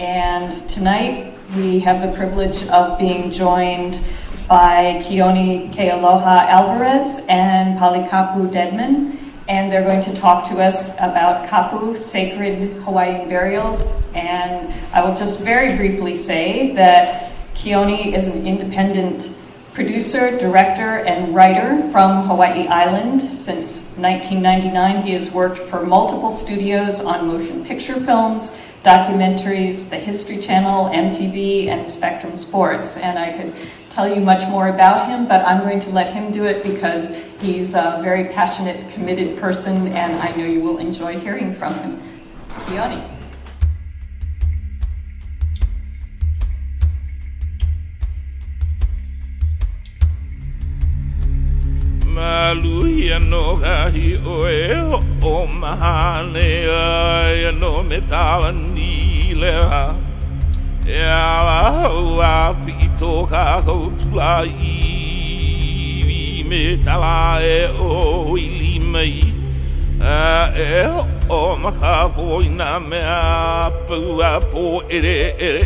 And tonight we have the privilege of being joined by Keoni Alvarez and Palikapu Dedman, and they're going to talk to us about KAPU, Sacred Hawaiian Burials. And I will just very briefly say that Keoni is an independent producer, director, and writer from Hawaii Island. Since 1999, he has worked for multiple studios on motion picture films, documentaries, the History Channel, MTV, and Spectrum Sports. And I could tell you much more about him, but I'm going to let him do it because he's a very passionate, committed person, and I know you will enjoy hearing from him. Keoni. Maluia no gahi oe o mahane ai no me tawa ni leha e ala ua pito ka koutula I me tawa e o ili mai e o makapo ina mea pua po ere ere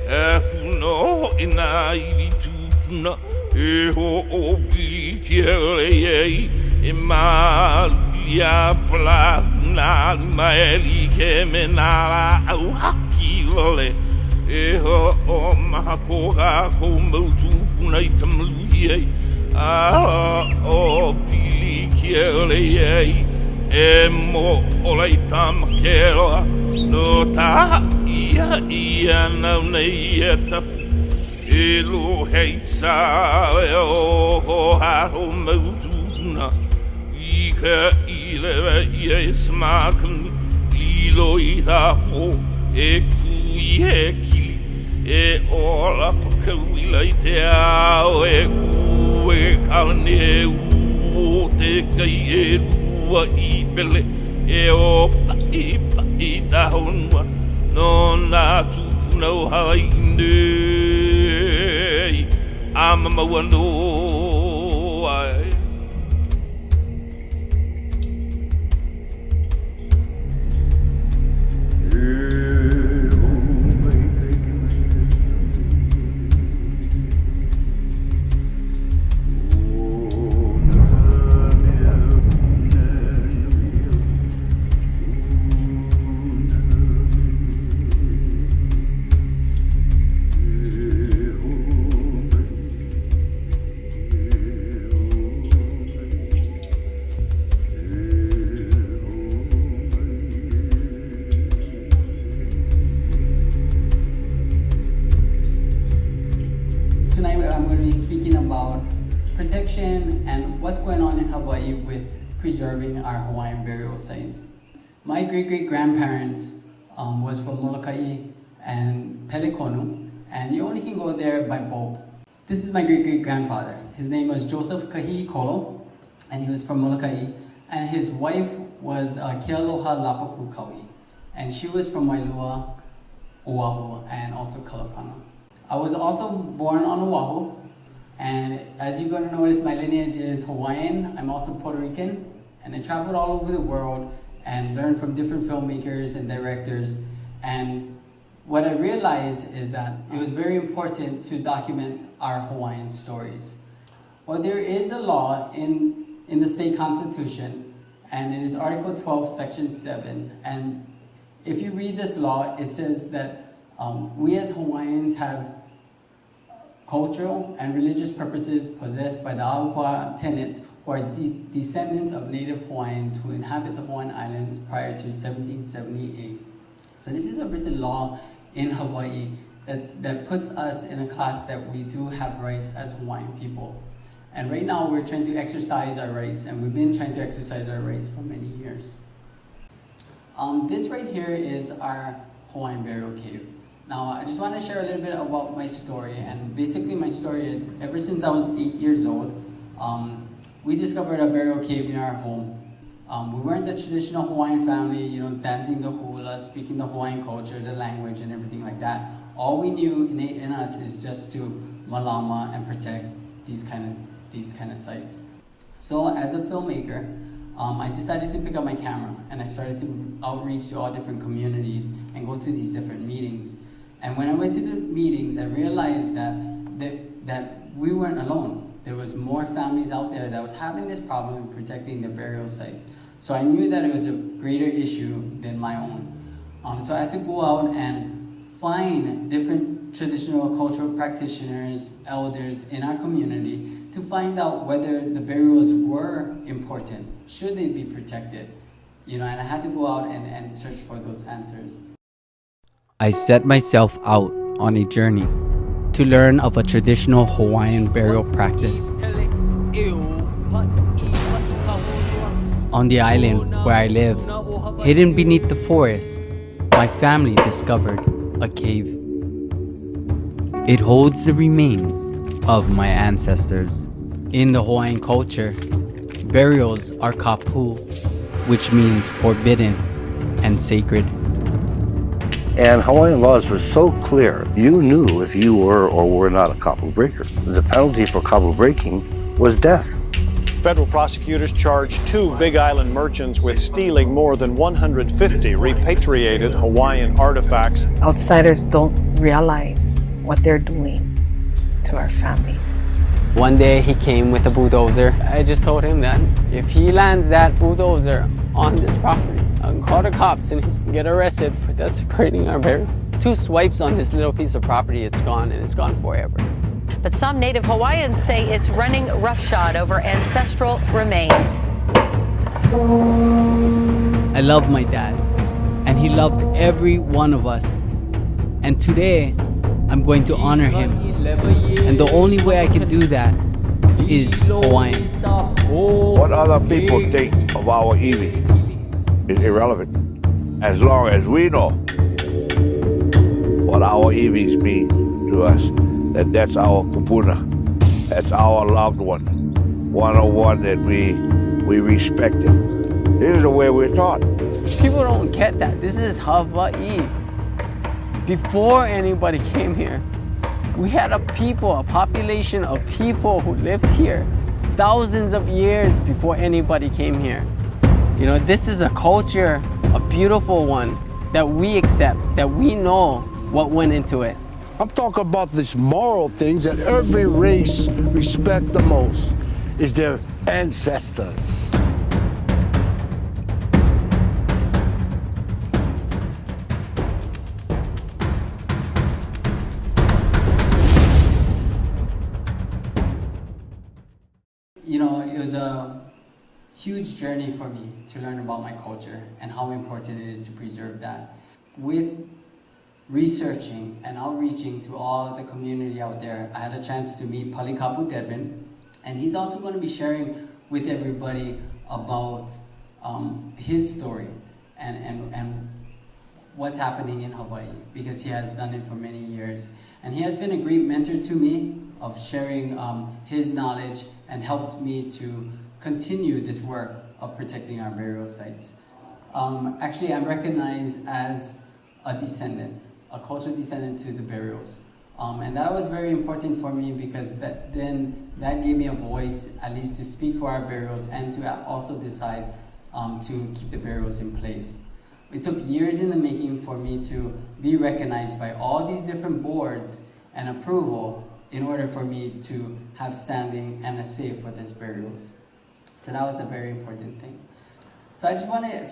e funo ina I tu puna e ho o pi kiele ei e malia pla na maeli ke menala au haki lole e ho o mahako ga ko mautu puna I tamlu ei a o pili kiele ei e mo o lai tamakelo no ta ia na nei e tapu ʻElua hei sa e o ha o mautuna I ka ilewa I e smakani lilo I ha ho e kui he kili e o la pakau I lai te ao e u e kalani e u o te kai e lua I pele e o pai tahonua no nā tūpuna o Hawaii nei I'm a mawano ai. Protection and what's going on in Hawaii with preserving our Hawaiian burial sites. My great-great-grandparents was from Molokai and Pelekonu, and you only can go there by boat. This is my great-great-grandfather. His name was Joseph Kahi'i Kolo, and he was from Molokai, and his wife was Kealoha Lapaku Kaui, and she was from Wailua, Oahu, and also Kalapana. I was also born on Oahu, and as you're going to notice, my lineage is Hawaiian. I'm also Puerto Rican, and I traveled all over the world and learned from different filmmakers and directors. And what I realized is that it was very important to document our Hawaiian stories. Well, there is a law in the state constitution, and it is Article 12, Section 7. And if you read this law, it says that we as Hawaiians have cultural and religious purposes possessed by the Aukwa tenants who are descendants of native Hawaiians who inhabit the Hawaiian Islands prior to 1778. So this is a written law in Hawaii that puts us in a class that we do have rights as Hawaiian people. And right now we're trying to exercise our rights, and we've been trying to exercise our rights for many years. This right here is our Hawaiian burial cave. Now, I just want to share a little bit about my story, and basically my story is, ever since I was 8 years old, we discovered a burial cave in our home. We weren't the traditional Hawaiian family, you know, dancing the hula, speaking the Hawaiian culture, the language, and everything like that. All we knew innate in us is just to malama and protect these kind of sites. So as a filmmaker, I decided to pick up my camera, and I started to outreach to all different communities and go to these different meetings. And when I went to the meetings, I realized that we weren't alone. There was more families out there that was having this problem in protecting their burial sites. So I knew that it was a greater issue than my own. So I had to go out and find different traditional cultural practitioners, elders in our community to find out whether the burials were important. Should they be protected? And I had to go out and search for those answers. I set myself out on a journey to learn of a traditional Hawaiian burial practice. On the island where I live, hidden beneath the forest, my family discovered a cave. It holds the remains of my ancestors. In the Hawaiian culture, burials are KAPU, which means forbidden and sacred. And Hawaiian laws were so clear, you knew if you were or were not a kapu breaker. The penalty for kapu breaking was death. Federal prosecutors charged 2 Big Island merchants with stealing more than 150 repatriated Hawaiian artifacts. Outsiders don't realize what they're doing to our family. One day he came with a bulldozer. I just told him that if he lands that bulldozer on this property, I can call the cops and he's gonna get arrested for desecrating our burial. 2 swipes on this little piece of property, it's gone, and it's gone forever. But some Native Hawaiians say it's running roughshod over ancestral remains. I love my dad, and he loved every one of us. And today, I'm going to honor him. And the only way I can do that is Hawaiian. What other people think of our iwi is irrelevant. As long as we know what our iwis mean to us, that's our kūpuna. That's our loved one that we respected. This is the way we're taught. People don't get that. This is Hawaii. Before anybody came here, we had a population of people who lived here thousands of years before anybody came here. This is a culture, a beautiful one, that we accept, that we know what went into it. I'm talking about these moral things that every race respects the most, is their ancestors. It was a huge journey for me to learn about my culture and how important it is to preserve that. With researching and outreaching to all the community out there, I had a chance to meet Palikapu Dedman, and he's also going to be sharing with everybody about his story and what's happening in Hawaii, because he has done it for many years. And he has been a great mentor to me of sharing his knowledge and helped me to continue this work of protecting our burial sites. Actually, I'm recognized as a descendant, a cultural descendant to the burials. And that was very important for me because that gave me a voice, at least to speak for our burials and to also decide to keep the burials in place. It took years in the making for me to be recognized by all these different boards and approval in order for me to have standing and a say for these burials. So that was a very important thing. So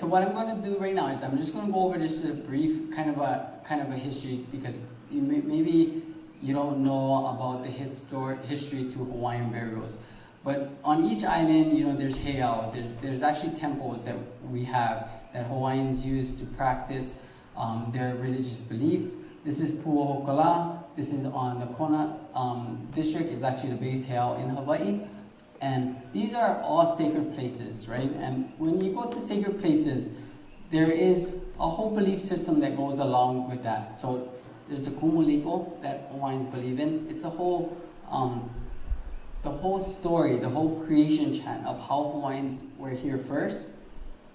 what I'm going to do right now is I'm just going to go over just a brief kind of a history, because maybe you don't know about the history to Hawaiian burials. But on each island, there's heiau. There's actually temples that we have that Hawaiians use to practice their religious beliefs. This is Pu'ohokola. This is on the Kona district. It's actually the base heiau in Hawaii. And these are all sacred places, right? And when you go to sacred places, there is a whole belief system that goes along with that. So there's the kumuliko that Hawaiians believe in. It's the whole story, the whole creation chant of how Hawaiians were here first,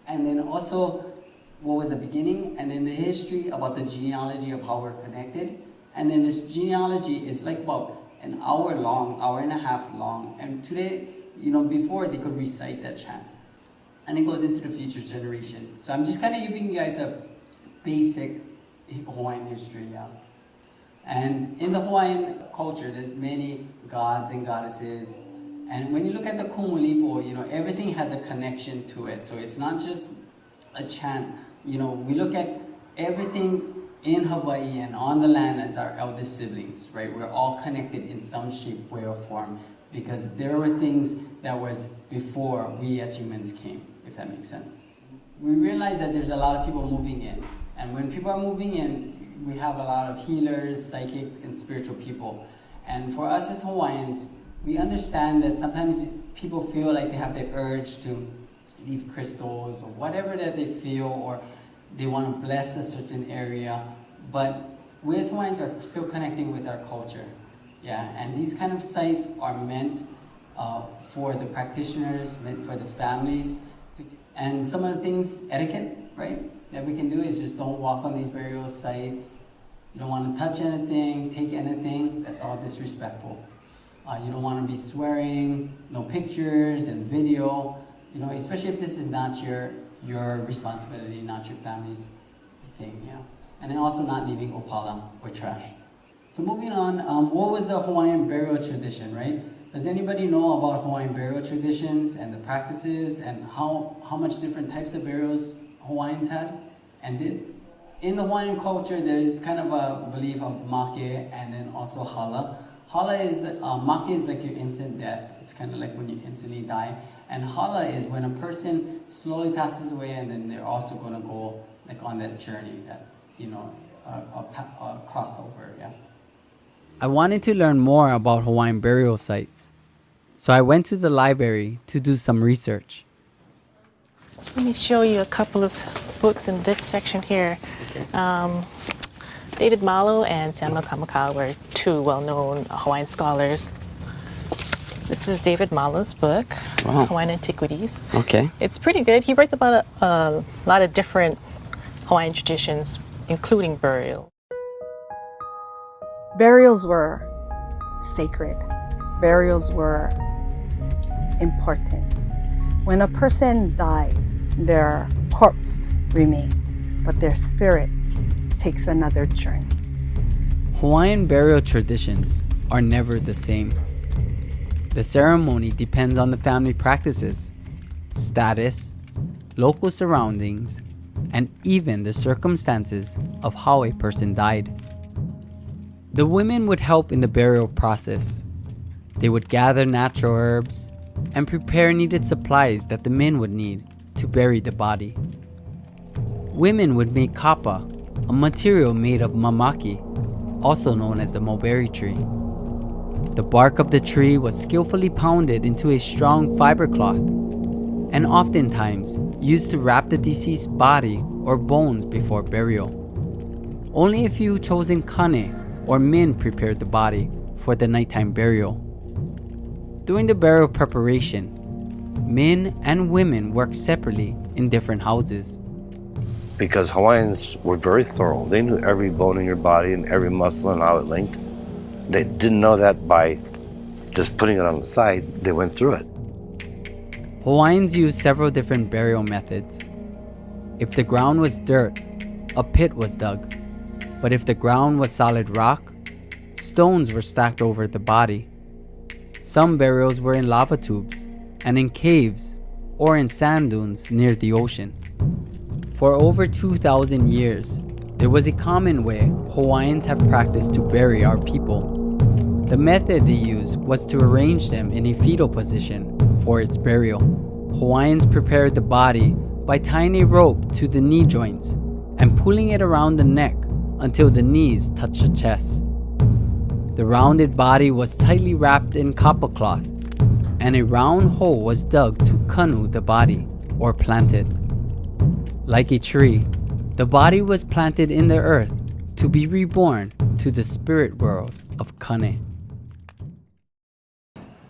and then also what was the beginning, and then the history about the genealogy of how we're connected. And then this genealogy is like about an hour and a half long. And today, before they could recite that chant. And it goes into the future generation. So I'm just kind of giving you guys a basic Hawaiian history, yeah. And in the Hawaiian culture, there's many gods and goddesses. And when you look at the kumulipo, everything has a connection to it. So it's not just a chant. We look at everything in Hawaii and on the land as our eldest siblings, right? We're all connected in some shape, way, or form, because there were things that was before we as humans came, if that makes sense. We realize that there's a lot of people moving in. And when people are moving in, we have a lot of healers, psychics, and spiritual people. And for us as Hawaiians, we understand that sometimes people feel like they have the urge to leave crystals or whatever that they feel, or they want to bless a certain area. But we as Hawaiians are still connecting with our culture. Yeah, and these kind of sites are meant for the practitioners, meant for the families. And some of the things, etiquette, right, that we can do is just don't walk on these burial sites. You don't want to touch anything, take anything. That's all disrespectful. You don't want to be swearing, no pictures and video, especially if this is not your responsibility, not your family's thing, yeah. And then also not leaving opala or trash. So moving on, what was the Hawaiian burial tradition, right? Does anybody know about Hawaiian burial traditions and the practices and how much different types of burials Hawaiians had and did? In the Hawaiian culture, there is kind of a belief of make and then also hala. Hala is, make is like your instant death. It's kind of like when you instantly die. And hala is when a person slowly passes away and then they're also going to go like on that journey, that, a crossover, yeah. I wanted to learn more about Hawaiian burial sites, so I went to the library to do some research. Let me show you a couple of books in this section here. David Malo and Samuel Kamakaua were two well-known Hawaiian scholars. This is David Malo's book, Hawaiian Antiquities. Okay. It's pretty good. He writes about a lot of different Hawaiian traditions, including burial. Burials were sacred. Burials were important. When a person dies, their corpse remains, but their spirit takes another journey. Hawaiian burial traditions are never the same. The ceremony depends on the family practices, status, local surroundings, and even the circumstances of how a person died. The women would help in the burial process. They would gather natural herbs and prepare needed supplies that the men would need to bury the body. Women would make kapa, a material made of mamaki, also known as the mulberry tree. The bark of the tree was skillfully pounded into a strong fiber cloth and oftentimes used to wrap the deceased body or bones before burial. Only a few chosen kane or men prepared the body for the nighttime burial. During the burial preparation, men and women worked separately in different houses. Because Hawaiians were very thorough. They knew every bone in your body and every muscle and how it linked. They didn't know that by just putting it on the side. They went through it. Hawaiians used several different burial methods. If the ground was dirt, a pit was dug. But if the ground was solid rock, stones were stacked over the body. Some burials were in lava tubes and in caves or in sand dunes near the ocean. For over 2,000 years, there was a common way Hawaiians have practiced to bury our people. The method they used was to arrange them in a fetal position for its burial. Hawaiians prepared the body by tying a rope to the knee joints and pulling it around the neck until the knees touched the chest. The rounded body was tightly wrapped in kapa cloth, and a round hole was dug to kanu the body, or planted. Like a tree, the body was planted in the earth to be reborn to the spirit world of kane.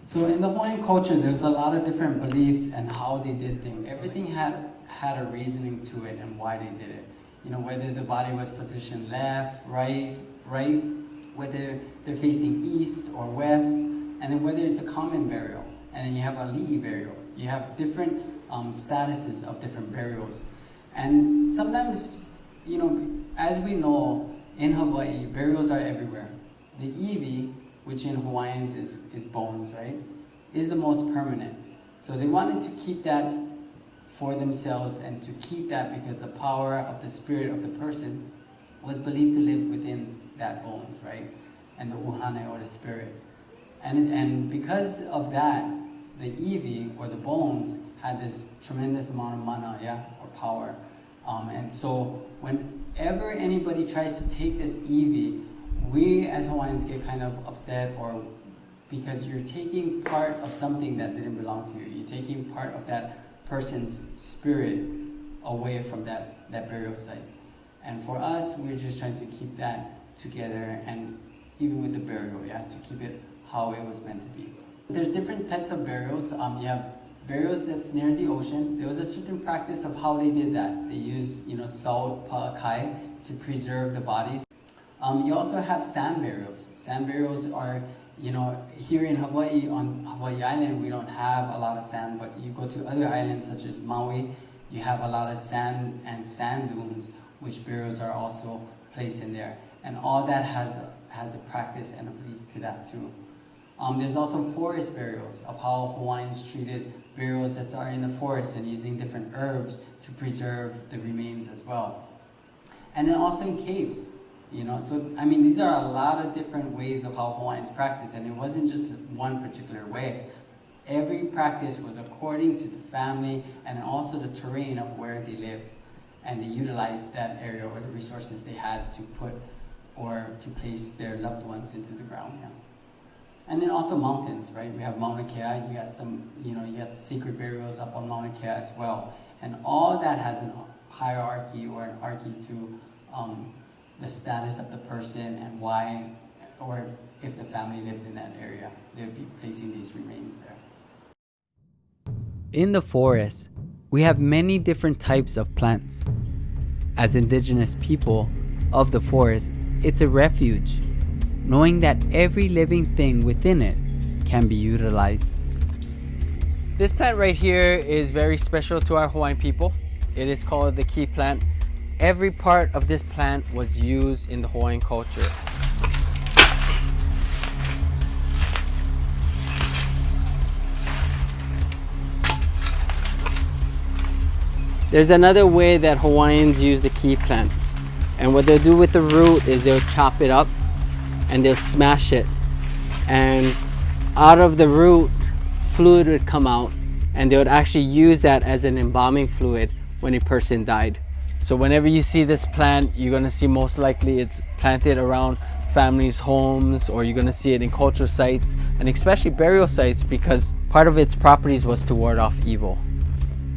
So in the Hawaiian culture, there's a lot of different beliefs and how they did things. Everything had a reasoning to it and why they did it. Whether the body was positioned left, right, whether they're facing east or west, and then whether it's a common burial. And then you have a li'i burial. You have different statuses of different burials. And sometimes, as we know, in Hawaii, burials are everywhere. The iwi, which in Hawaiians is bones, right, is the most permanent. So they wanted to keep that for themselves and to keep that because the power of the spirit of the person was believed to live within that bones, right? And the uhane, or the spirit. And because of that, the iwi, or the bones, had this tremendous amount of mana, or power. And so whenever anybody tries to take this iwi, we as Hawaiians get kind of upset, or because you're taking part of something that didn't belong to you. You're taking part of that person's spirit away from that burial site. And for us, we're just trying to keep that together, and even with the burial, to keep it how it was meant to be. There's different types of burials. You have burials that's near the ocean. There was a certain practice of how they did that. They used, salt pa'akai to preserve the bodies. You also have sand burials. Sand burials are, here in Hawaii, on Hawaii Island, we don't have a lot of sand, but you go to other islands such as Maui, you have a lot of sand and sand dunes, which burials are also placed in there. And all that has a practice and a belief to that too. There's also forest burials, of how Hawaiians treated burials that are in the forest and using different herbs to preserve the remains as well. And then also in caves. So these are a lot of different ways of how Hawaiians practice, and it wasn't just one particular way. Every practice was according to the family and also the terrain of where they lived, and they utilized that area or the resources they had to put or to place their loved ones into the ground. And then also mountains, right? We have Mauna Kea. You got some, you got secret burials up on Mauna Kea as well, and all that has a hierarchy or an archy to the status of the person and why, or if the family lived in that area, they would be placing these remains there. In the forest, we have many different types of plants. As indigenous people of the forest, it's a refuge, knowing that every living thing within it can be utilized. This plant right here is very special to our Hawaiian people. It is called the key plant. Every part of this plant was used in the Hawaiian culture. There's another way that Hawaiians use the key plant. And what they'll do with the root is they'll chop it up and they'll smash it. And out of the root, fluid would come out, and they would actually use that as an embalming fluid when a person died. So whenever you see this plant, you're gonna see most likely it's planted around families' homes, or you're gonna see it in cultural sites, and especially burial sites, because part of its properties was to ward off evil.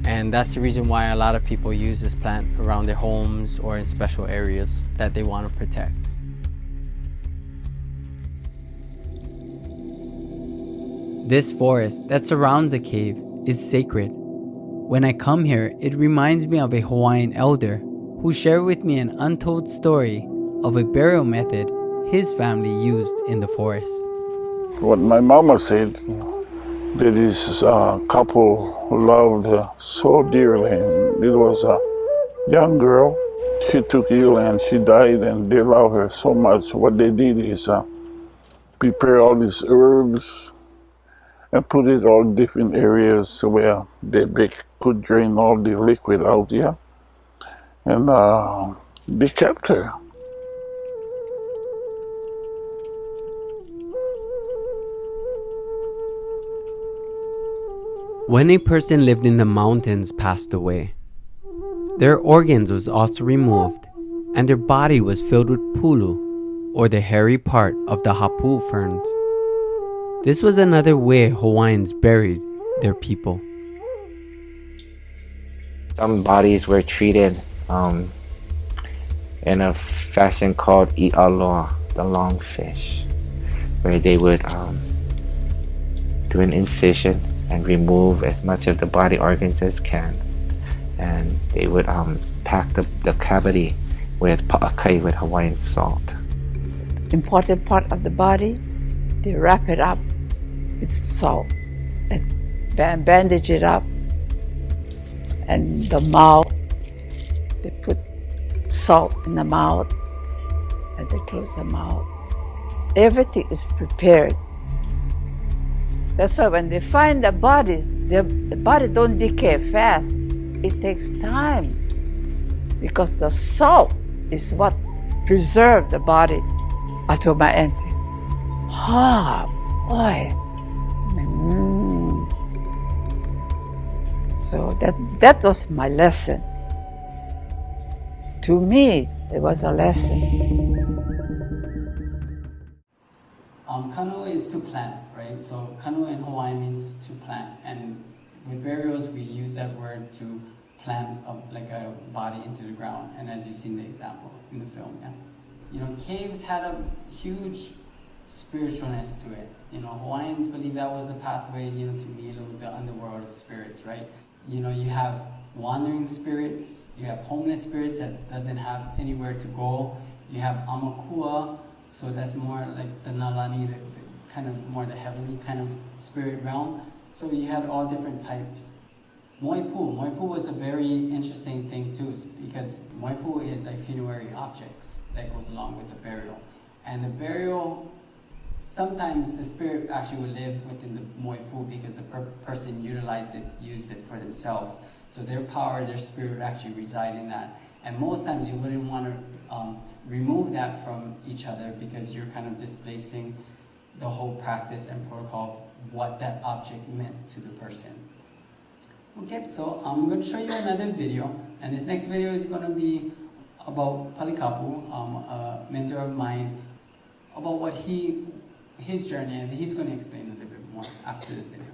And that's the reason why a lot of people use this plant around their homes or in special areas that they want to protect. This forest that surrounds the cave is sacred. When I come here, it reminds me of a Hawaiian elder who shared with me an untold story of a burial method his family used in the forest. What my mama said, that this couple loved her so dearly. It was a young girl. She took ill and she died, and they loved her so much. What they did is prepare all these herbs and put it all different areas where they could drain all the liquid out, and they kept her. When a person lived in the mountains passed away, their organs was also removed, and their body was filled with pulu, or the hairy part of the hapu ferns. This was another way Hawaiians buried their people. Some bodies were treated in a fashion called ʻElua, the long fish, where they would do an incision and remove as much of the body organs as can, and they would pack the cavity with pa'akai, with Hawaiian salt. Important part of the body, they wrap it up with salt and bandage it up, and the mouth, they put salt in the mouth and they close them out. Everything is prepared. That's why when they find the bodies, the body don't decay fast. It takes time because the salt is what preserves the body. I told my auntie, boy. So that was my lesson. To me, it was a lesson. Kanu is to plant, right? So kanu in Hawaiian means to plant, and with burials we use that word to plant like a body into the ground. And as you see in the example in the film, yeah, you know, caves had a huge spiritualness to it. You know, Hawaiians believe that was a pathway, you know, to Milu, the underworld of spirits, right? You know, you have wandering spirits, you have homeless spirits that doesn't have anywhere to go. You have amakua, so that's more like the nalani, the kind of more the heavenly kind of spirit realm. So you had all different types. Moipu was a very interesting thing too, because moipu is like funerary objects that goes along with the burial. And the burial, sometimes the spirit actually would live within the moipu because the person used it for themselves. So their power, their spirit would actually reside in that. And most times you wouldn't want to remove that from each other because you're kind of displacing the whole practice and protocol of what that object meant to the person. Okay, so I'm going to show you another video, and this next video is going to be about Palikapu, a mentor of mine, about what his journey, and he's going to explain a little bit more after the video.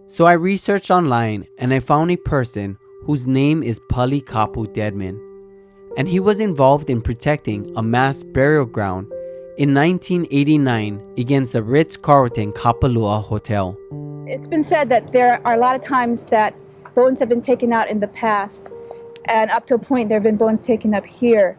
So I researched online and I found a person whose name is Palikapu Dedman, and he was involved in protecting a mass burial ground in 1989 against the Ritz-Carlton Kapalua Hotel. It's been said that there are a lot of times that bones have been taken out in the past, and up to a point there have been bones taken up here.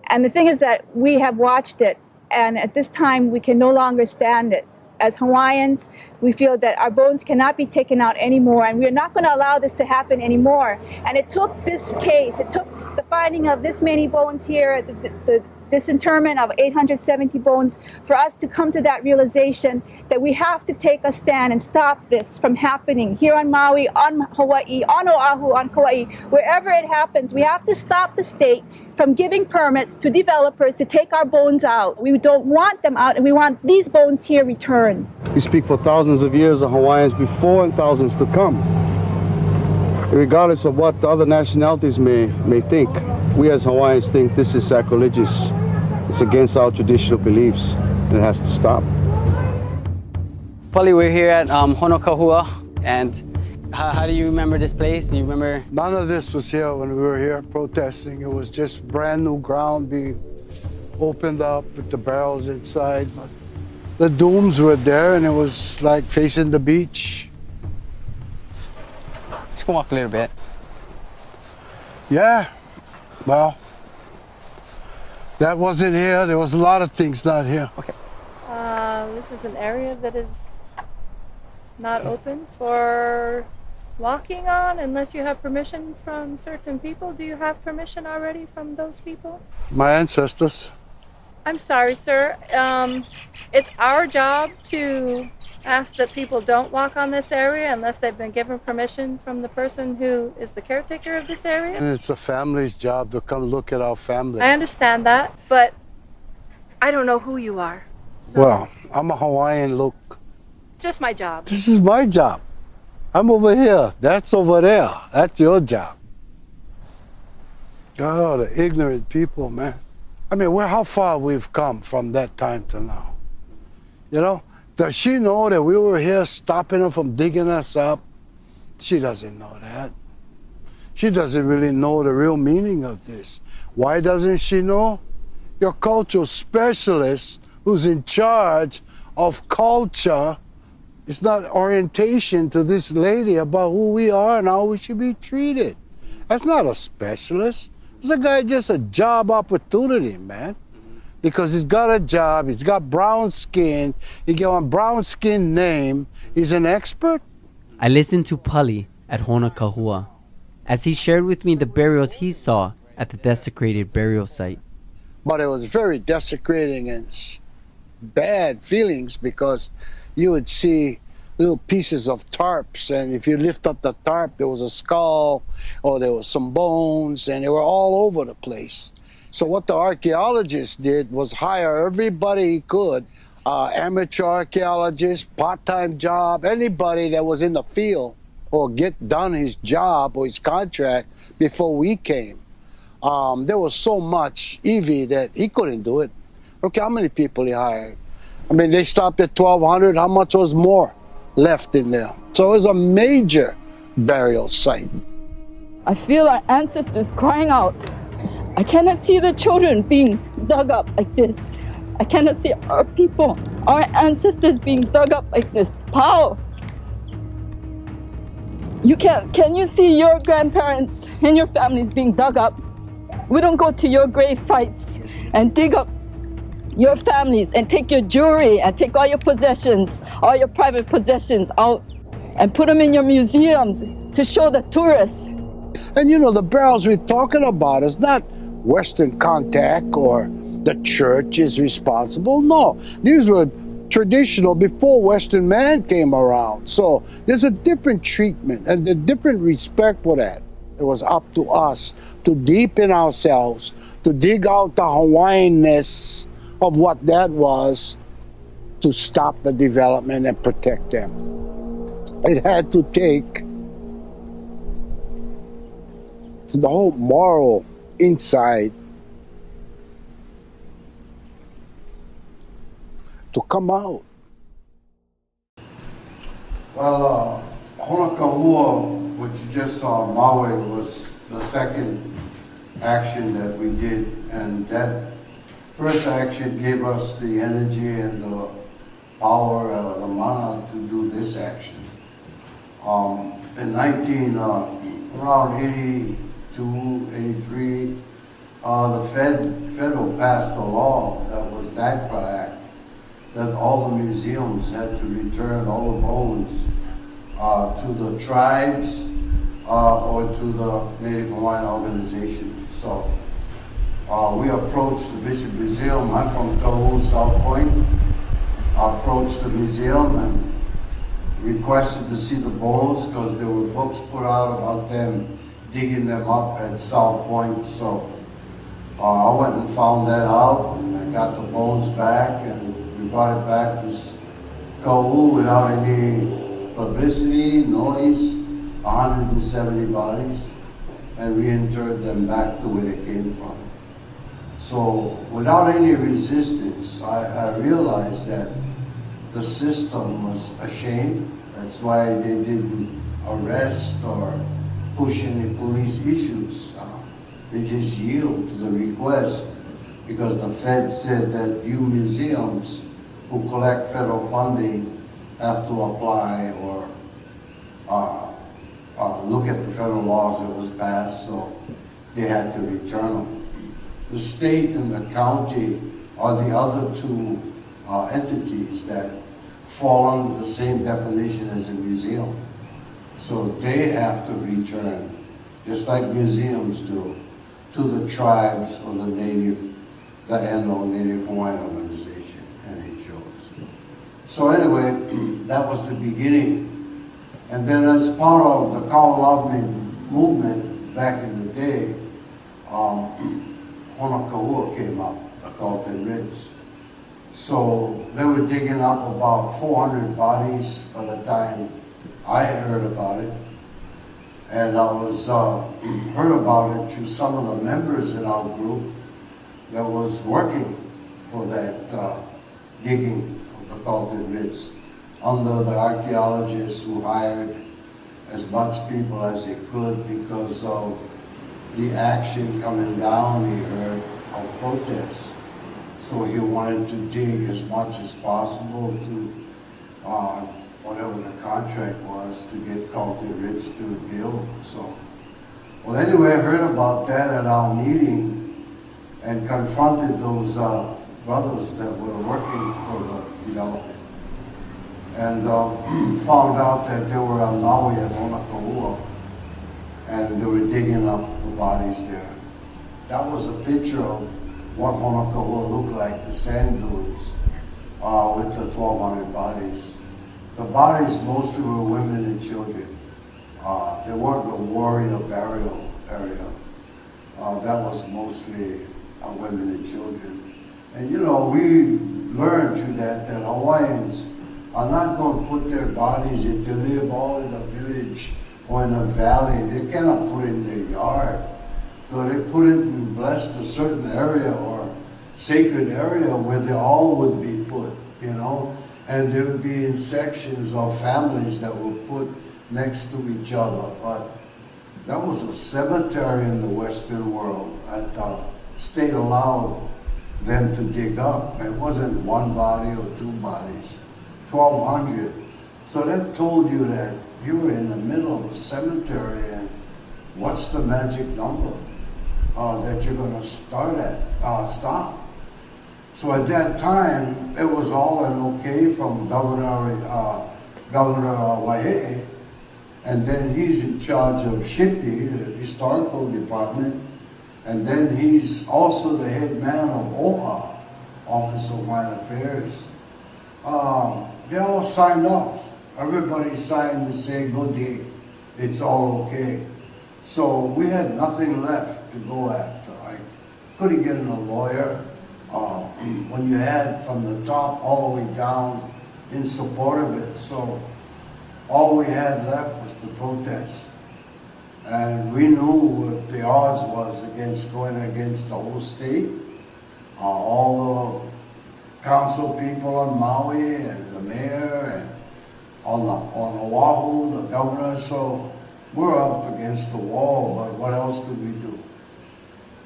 And the thing is that we have watched it, and at this time we can no longer stand it. As Hawaiians, we feel that our bones cannot be taken out anymore, and we are not going to allow this to happen anymore. And it took this case, it took the finding of this many bones here, the disinterment of 870 bones, for us to come to that realization that we have to take a stand and stop this from happening here on Maui, on Hawaii, on Oahu, on Kauai, wherever it happens. We have to stop the state from giving permits to developers to take our bones out. We don't want them out, and we want these bones here returned. We speak for thousands of years of Hawaiians before and thousands to come. Regardless of what the other nationalities may think, we as Hawaiians think this is sacrilegious. It's against our traditional beliefs, and it has to stop. Pali, we're here at Honokahua, and how do you remember this place? Do you remember? None of this was here when we were here protesting. It was just brand new ground being opened up with the barrels inside. But the dooms were there, and it was like facing the beach. Let's go walk a little bit. Yeah, well, that wasn't here. There was a lot of things not here. Okay. This is an area that is not open for walking on unless you have permission from certain people. Do you have permission already from those people? My ancestors. I'm sorry, sir. It's our job to ask that people don't walk on this area unless they've been given permission from the person who is the caretaker of this area. And it's a family's job to come look at our family. I understand that, but I don't know who you are. So Well, I'm a Hawaiian, look. just my job. This is my job. I'm over here. That's over there. That's your job. Oh, the ignorant people, man. I mean, how far we've come from that time to now. You know? Does she know that we were here stopping her from digging us up? She doesn't know that. She doesn't really know the real meaning of this. Why doesn't she know? Your cultural specialist who's in charge of culture is not orientation to this lady about who we are and how we should be treated. That's not a specialist. It's a guy, just a job opportunity, man. Because he's got a job, he's got brown skin, he got a brown skin name, he's an expert. I listened to Pali at Honokahua as he shared with me the burials he saw at the desecrated burial site. But it was very desecrating and bad feelings because you would see little pieces of tarps, and if you lift up the tarp, there was a skull or there was some bones, and they were all over the place. So what the archaeologists did was hire everybody he could, amateur archaeologists, part-time job, anybody that was in the field, or get done his job or his contract before we came. There was so much EV that he couldn't do it. Look how many people he hired. I mean, they stopped at 1,200. How much was more left in there? So it was a major burial site. I feel our ancestors crying out. I cannot see the children being dug up like this. I cannot see our people, our ancestors being dug up like this. How? Can you see your grandparents and your families being dug up? We don't go to your grave sites and dig up your families and take your jewelry and take all your possessions, all your private possessions out and put them in your museums to show the tourists. And you know, the burials we're talking about is not Western contact or the church is responsible. No, these were traditional before Western man came around. So there's a different treatment and a different respect for that. It was up to us to deepen ourselves, to dig out the Hawaiianness of what that was, to stop the development and protect them. It had to take the whole moral inside to come out. Well, Hona Kahua, what you just saw, Maui, was the second action that we did, and that first action gave us the energy and the power, the mana to do this action. In around 82, 83, the federal passed a law that was NAGPRA Act, that all the museums had to return all the bones to the tribes or to the Native Hawaiian organizations. So we approached the Bishop Museum. I'm from Kahua, South Point. I approached the museum and requested to see the bones because there were books put out about them digging them up at South Point. So I went and found that out, and I got the bones back, and we brought it back to Kahua without any publicity, noise, 170 bodies, and reinterred them back to where they came from. So without any resistance, I realized that the system was ashamed. That's why they didn't arrest or push any police issues. They just yield to the request because the Fed said that you museums who collect federal funding have to apply or look at the federal laws that was passed, so they had to return them. The state and the county are the other two entities that fall under the same definition as a museum. So they have to return, just like museums do, to the tribes or the Native, the NO, Native Hawaiian Organization, NHOs. So anyway, that was the beginning. And then as part of the Kaolabni movement back in the day, Hona Kahua came up, the Carlton Ridge. So they were digging up about 400 bodies by the time I heard about it. And I was heard about it through some of the members in our group that was working for that digging of the Carlton Ridge under the archaeologists who hired as much people as they could because of the action coming down, he heard, of protests. So he wanted to dig as much as possible to whatever the contract was to get Carlton Ridge to build. So, well, anyway, I heard about that at our meeting and confronted those brothers that were working for the development. And found out that they were on Maui at Hona Kahua, and they were digging up the bodies there. That was a picture of what Mauna Kahua looked like, the sand dunes, with the 1,200 bodies. The bodies mostly were women and children. They weren't the warrior burial area. That was mostly women and children. And you know, we learned through that Hawaiians are not going to put their bodies, if they live all in a village or in a valley, they cannot put it in their yard. So they put it and blessed a certain area or sacred area where they all would be put, you know, and there would be in sections of families that were put next to each other. But that was a cemetery in the Western world that the state allowed them to dig up. It wasn't one body or two bodies, 1,200. So that told you that you were in the middle of a cemetery, and what's the magic number that you're going to stop? So at that time, it was all an okay from Governor Waihe, and then he's in charge of SHIPTI, the historical department, and then he's also the head man of OHA, Office of Hawaiian Affairs. They all signed off. Everybody signed to say, go dig, it's all okay. So we had nothing left to go after. I couldn't get in a lawyer. When you had from the top all the way down in support of it. So all we had left was to protest. And we knew what the odds was against going against the whole state. All the council people on Maui and the mayor and on Oahu, the governor. So we're up against the wall, but what else could we do?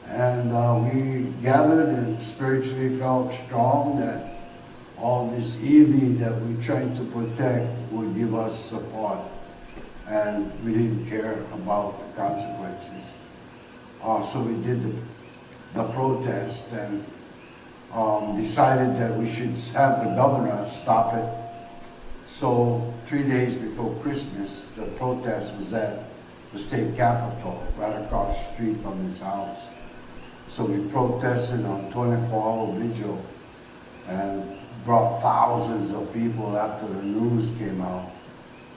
And we gathered and spiritually felt strong that all this iwi that we tried to protect would give us support. And we didn't care about the consequences. So we did the protest and decided that we should have the governor stop it. So 3 days before Christmas, the protest was at the state capitol, right across the street from his house. So we protested on 24-hour vigil and brought thousands of people after the news came out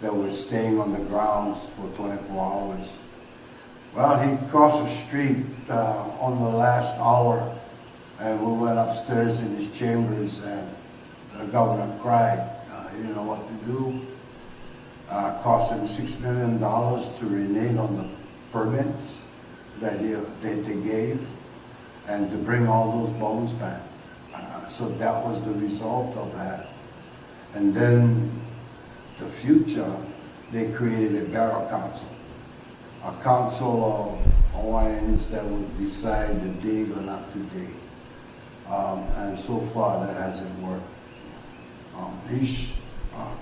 that were staying on the grounds for 24 hours. Well, he crossed the street on the last hour, and we went upstairs in his chambers, and the governor cried. He didn't know what to do. Cost him $6 million to renege on the permits that they gave, and to bring all those bones back. So that was the result of that. And then the future, they created a burial council. A council of Hawaiians that would decide to dig or not to dig. And so far that hasn't worked.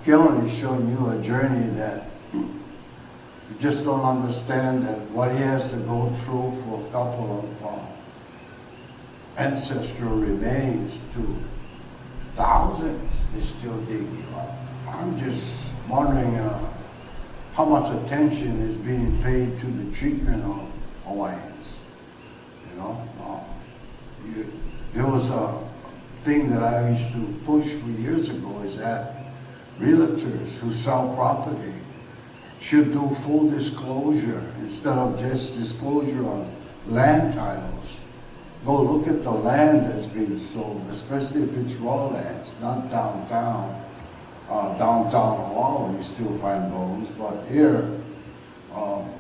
Keoni is showing you a journey that you just don't understand that what he has to go through for a couple of ancestral remains to thousands they still digging up. I'm just wondering how much attention is being paid to the treatment of Hawaiians. You know, there was a thing that I used to push for years ago, is that realtors who sell property should do full disclosure instead of just disclosure on land titles. Go look at the land that's being sold, especially if it's raw lands, not downtown. Downtown Oahu, you still find bones, but here,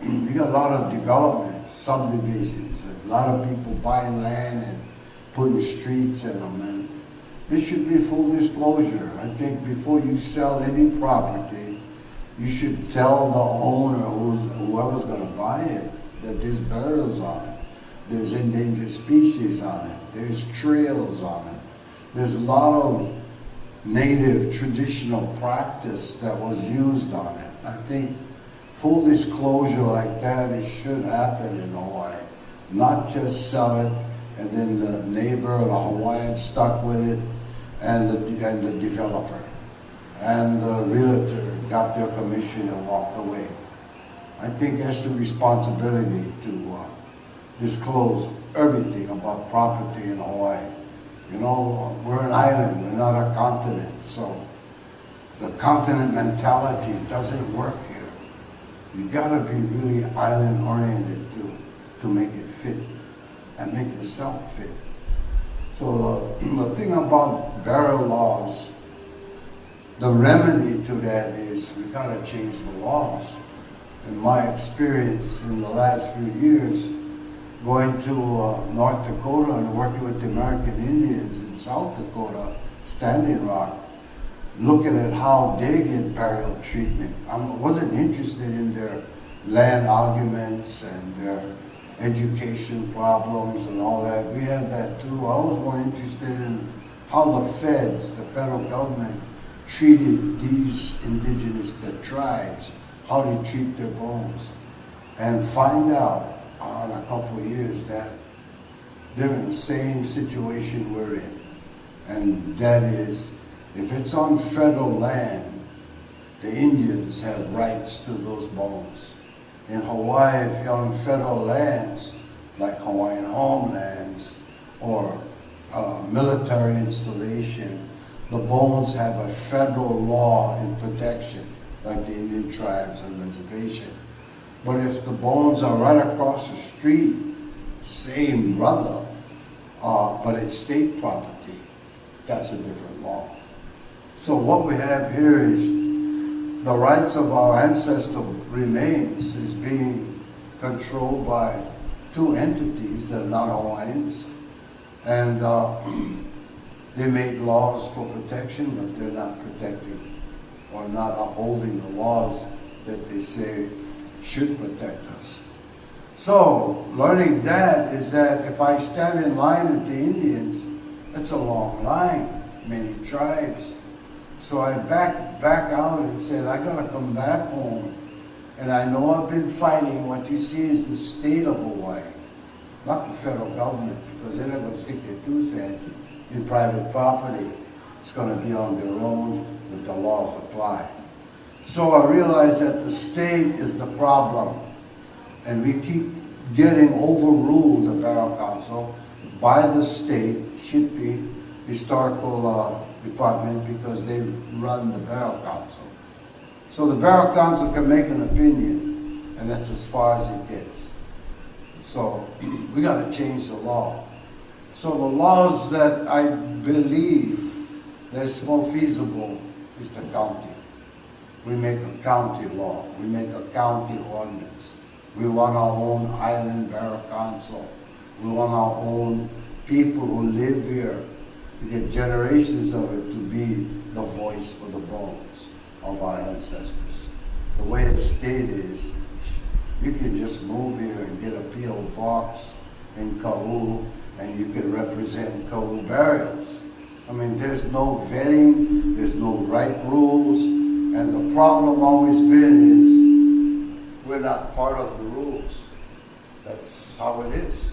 you got a lot of development, subdivisions, a lot of people buying land and putting streets in them, and there should be full disclosure. I think before you sell any property, you should tell the owner, whoever's going to buy it, that there's burials on it, there's endangered species on it, there's trails on it, there's a lot of native traditional practice that was used on it. I think full disclosure like that, it should happen in Hawaii. Not just sell it and then the neighbor or the Hawaiian stuck with it, and the developer and the realtor got their commission and walked away. I think that's the responsibility to disclose everything about property in Hawaii. You know, we're an island, we're not a continent, so the continent mentality doesn't work here. You gotta be really island oriented to make it fit and make yourself fit. So the thing about burial laws, the remedy to that is we gotta change the laws. In my experience in the last few years, going to North Dakota and working with the American Indians in South Dakota, Standing Rock, looking at how they get burial treatment. I wasn't interested in their land arguments and their education problems and all that. We have that too. I was more interested in how the feds, the federal government, treated these indigenous, the tribes, how they treat their bones, and find out in a couple of years that they're in the same situation we're in. And that is, if it's on federal land, the Indians have rights to those bones. In Hawaii, if you're on federal lands, like Hawaiian homelands or military installation, the bones have a federal law in protection, like the Indian tribes and reservation. But if the bones are right across the street, same brother, but it's state property, that's a different law. So what we have here is the rights of our ancestral remains is being controlled by two entities that are not Hawaiians. And they made laws for protection, but they're not protecting or not upholding the laws that they say should protect us. So learning that is that if I stand in line with the Indians, it's a long line, many tribes. So I back out and said, I gotta come back home. And I know I've been fighting. What you see is the state of Hawaii, not the federal government, because they're not gonna stick their 2 cents in private property. It's gonna be on their own, but the laws apply. So I realized that the state is the problem, and we keep getting overruled, the Burial Council, by the state, SHPE, Historical Department, because they run the Burial Council. So the Burial Council can make an opinion, and that's as far as it gets. So we gotta change the law. So the laws that I believe that's more feasible is the county. We make a county law. We make a county ordinance. We want our own island burial council. We want our own people who live here, to get generations of it, to be the voice for the bones of our ancestors. The way the state is, you can just move here and get a P.O. box in KAPU, and you can represent KAPU burials. I mean, there's no vetting, there's no right rules, and the problem always been is we're not part of the rules. That's how it is.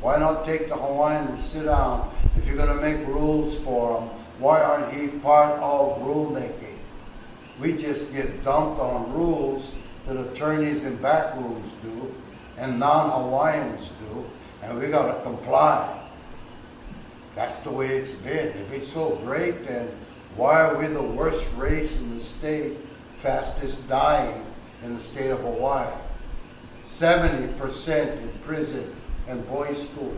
Why not take the Hawaiian and sit down? If you're gonna make rules for him, why aren't he part of rulemaking? We just get dumped on rules that attorneys in back rooms do and non-Hawaiians do, and we gotta comply. That's the way it's been. If it's so great, then why are we the worst race in the state, fastest dying in the state of Hawaii? 70% in prison and boys' school.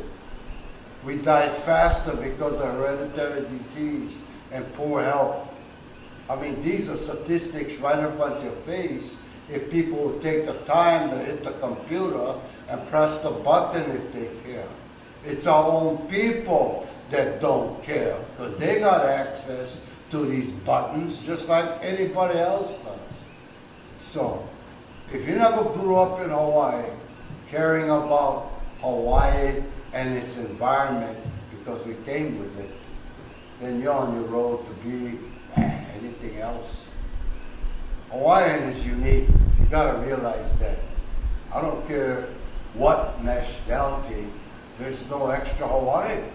We die faster because of hereditary disease and poor health. I mean, these are statistics right in front of your face if people would take the time to hit the computer and press the button if they care. It's our own people that don't care, because they got access to these buttons just like anybody else does. So, if you never grew up in Hawaii caring about Hawaii and its environment because we came with it, then you're on your road to be anything else. Hawaiian is unique. You gotta realize that. I don't care what nationality, there's no extra Hawaiian.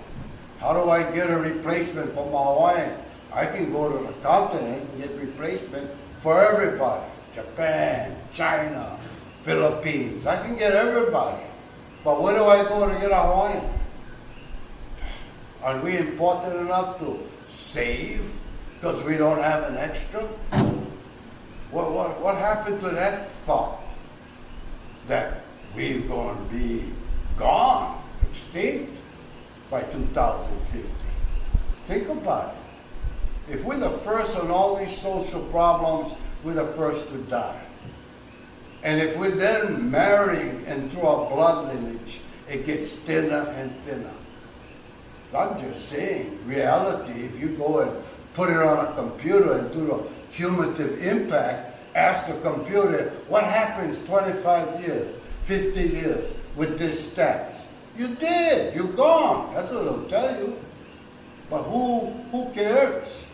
How do I get a replacement for my Hawaiian? I can go to the continent and get replacement for everybody. Japan, China, Philippines. I can get everybody. But where do I go to get a Hawaiian? Are we important enough to save because we don't have an extra? What happened to that thought that we're going to be gone, extinct by 2050? Think about it. If we're the first on all these social problems, we're the first to die. And if we're then marrying and through our blood lineage, it gets thinner and thinner. I'm just saying, reality, if you go and put it on a computer and do the cumulative impact, ask the computer, what happens 25 years, 50 years with these stats? You did, you're gone. That's what it'll tell you. But who cares?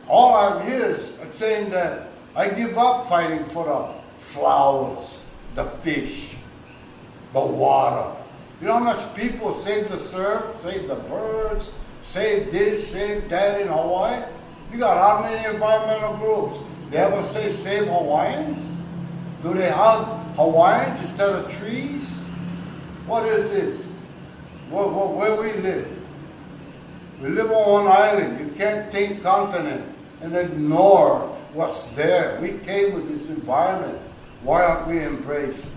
All I'm here is saying that I give up fighting for the flowers, the fish, the water. You know how much people save the surf, save the birds, save this, save that in Hawaii? You got how many environmental groups? They ever say save Hawaiians? Do they hug Hawaiians instead of trees? What is this? Where we live? We live on one island. You can't think continent and ignore what's there. We came with this environment. Why aren't we embraced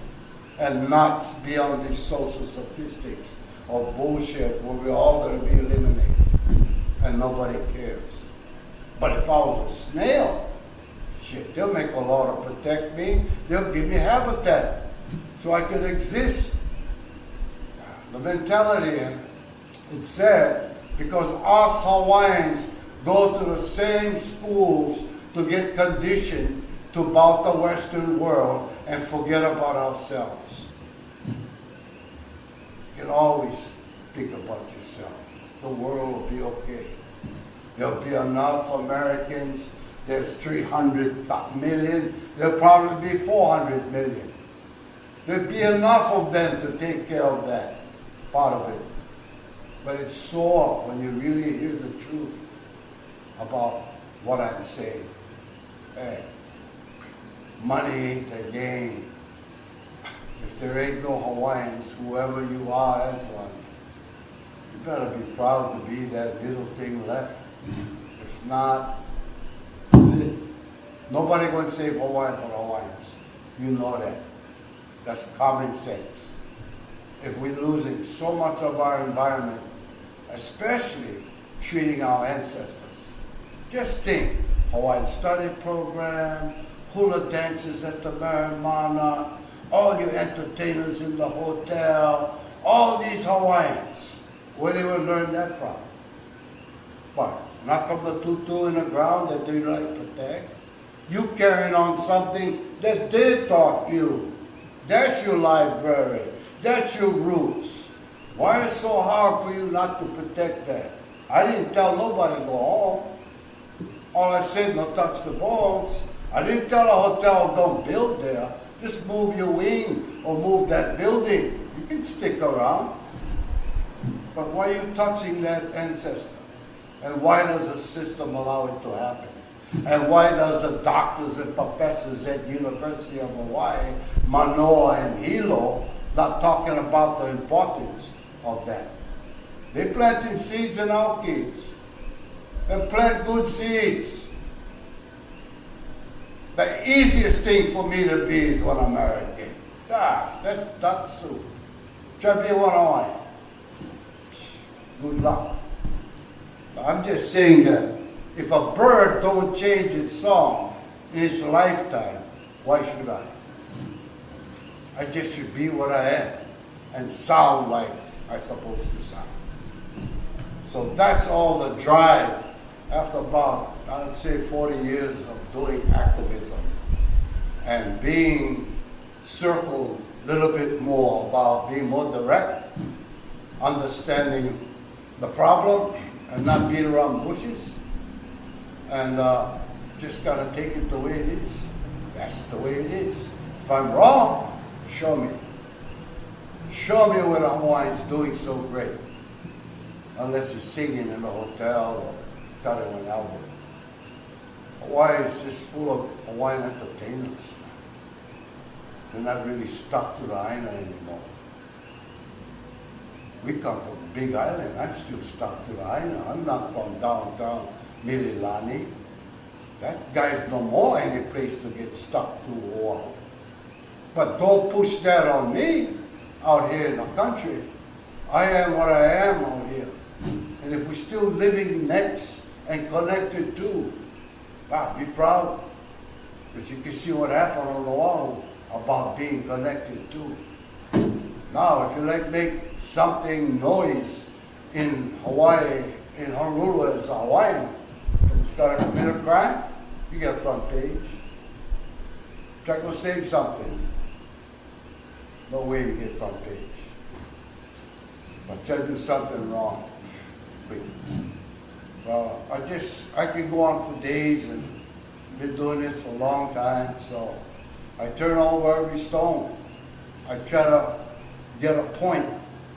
and not be on these social statistics of bullshit where we're all going to be eliminated and nobody cares? But if I was a snail, shit, they'll make a law to protect me. They'll give me habitat so I can exist. The mentality, it's sad because us Hawaiians go to the same schools to get conditioned to about the Western world and forget about ourselves. You can always think about yourself. The world will be okay. There'll be enough Americans. There's 300 million. There'll probably be 400 million. There'll be enough of them to take care of that part of it. But it's sore when you really hear the truth about what I'm saying. Hey, money ain't the game. If there ain't no Hawaiians, whoever you are as one, you better be proud to be that little thing left. If not, that's it. Nobody going to save Hawaii but Hawaiians. You know that. That's common sense. If we're losing so much of our environment, especially treating our ancestors, just think, Hawaiian study program, hula dances at the Marimana, all your entertainers in the hotel, all these Hawaiians, where they would learn that from? But not from the tutu in the ground that they like protect. You carrying on something that they taught you. That's your library. That's your roots. Why is it so hard for you not to protect that? I didn't tell nobody to go home. All I said, no touch the bones. I didn't tell a hotel, don't build there. Just move your wing or move that building. You can stick around. But why are you touching that ancestor? And why does the system allow it to happen? And why does the doctors and professors at University of Hawaii, Manoa and Hilo, not talking about the importance of that? They're planting seeds in our kids. And plant good seeds. The easiest thing for me to be is one American. Gosh, that's duck soup. Try to be one Hawaiian. Good luck. I'm just saying that if a bird don't change its song in its lifetime, why should I? I just should be what I am and sound like I'm supposed to sound. So that's all the drive after about, I would say, 40 years of doing activism and being circled a little bit more about being more direct, understanding the problem and not being around bushes, and just got to take it the way it is. That's the way it is. If I'm wrong, show me. Show me what a Hawaiian's doing so great. Unless he's singing in a hotel or cutting an album. Hawaii is just full of Hawaiian entertainers. They're not really stuck to the Aina anymore. We come from Big Island. I'm still stuck to the island. I'm not from downtown Mililani. That guy's no more any place to get stuck to or. But don't push that on me out here in the country. I am what I am out here. And if we're still living next and connected to, wow, be proud. Because you can see what happened on the wall about being connected to. Now, if you like make something noise in Hawaii, in Honolulu as a Hawaiian, it's got to commit a crime, you get a front page. Try to save something. No way you get front page. But try to do something wrong. Well, I can go on for days and been doing this for a long time, so I turn over every stone. I try to get a point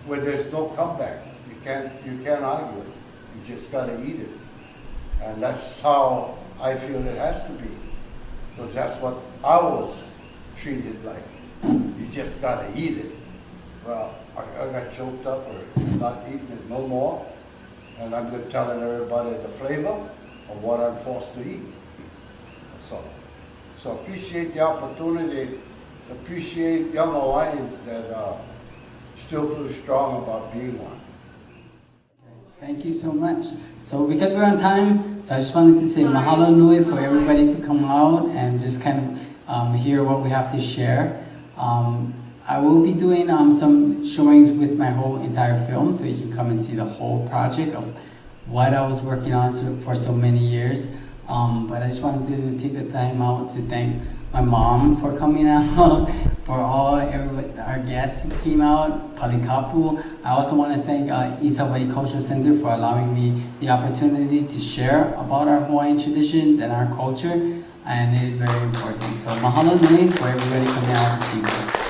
where there's no comeback. You can't argue it. You just gotta eat it. And that's how I feel it has to be. Because that's what I was treated like. You just gotta eat it. Well, I got choked up or not eating it no more. And I'm just telling everybody the flavor of what I'm forced to eat. So appreciate the opportunity, appreciate young Hawaiians that still feel strong about being one. Thank you so much. So because we're on time, so I just wanted to say mahalo nui for everybody to come out and just kind of hear what we have to share. I will be doing some showings with my whole entire film, so you can come and see the whole project of what I was working on for so many years. But I just wanted to take the time out to thank my mom for coming out, for our guests who came out, Palikapu. I also want to thank East Hawaii Cultural Center for allowing me the opportunity to share about our Hawaiian traditions and our culture, and it is very important. So mahalo nui for everybody coming out this evening.